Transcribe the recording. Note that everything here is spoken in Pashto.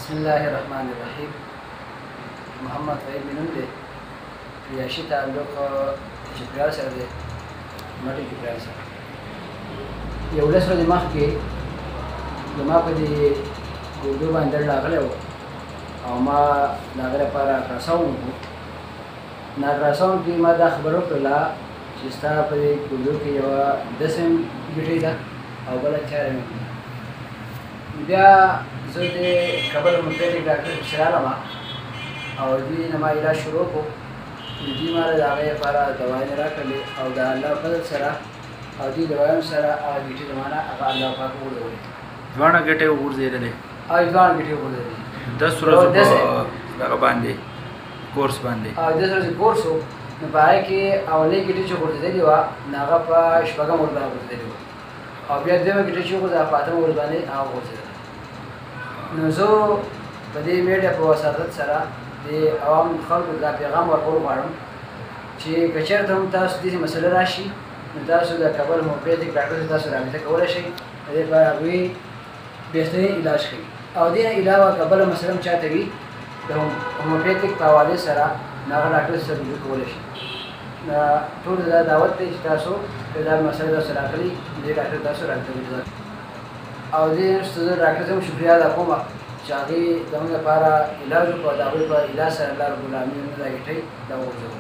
بسم الله الرحمن الرحیم. محمد فهیم مې نوم دی. ریاشي تعلق چپړیال سره دی، مټې چپړیال سره. 11 ورځې مخکې زما په دې ګردو باندې درد راغلی و او ما د هغې لپاره الټراساونډ وکړو. نو الټراساونډ کې ما دا خبره وکړله چې ستا په دې ګردو کې یوه 10 ګټۍ ده او بله 4 ده. بیا زه د کابل هومیوپیتیک ډاکټر پسې رالم او دوی نه ما علاج شروع کړو. دوی ما له د هغې لپاره دوايانې راکړلې او د الله فضل سره او دې دوايانو سره هغه ګټې زما نه هغه الله پاک وغورځولې. دواړه ګټې وغورځېدلې؟ دواړه ګټې وغورځېدلې. 10 ورځو په دغه باندې کورس باندې 10 ورځې کورس و. نو په هغې کې اولنۍ ګټې چې غورځېدلې وه نو هغه په 6 ورځ باندې غورځېدلې وه او بیا دویمه ګټې چې وغورځېده په 8 ورځ باندې هغه غورځېدله. نو زه په دې میډیا په وساطت سره د عوام خلکو دا پیغام ورکول غواړم چې که چېرته هم تاسو داسې مسله راشي نو تاسو د کابل هومیوپیتیک ډاکټر سره تاسو رابطه کولی شئ. د دې لپاره هغوی بهترین علاج کوي او دې نه علاوه که بله مسله هم چاته وي د هومیوپیتیک په حوالې سره نو هغه ډاکټر سره رجوع کولی شي. ټول دا دعوت دی چې تاسو که دا مسله تاسو راغلي دې ډاکټر تاسو رابطه وکړئ او دې ستاسو ډاکټر ته هم شکریه ادا کوم چې هغې زموږ لپاره علاج وکړو او د هغوی په علاج سره الله رب العالمین دا ګټۍ دا وغورځوو.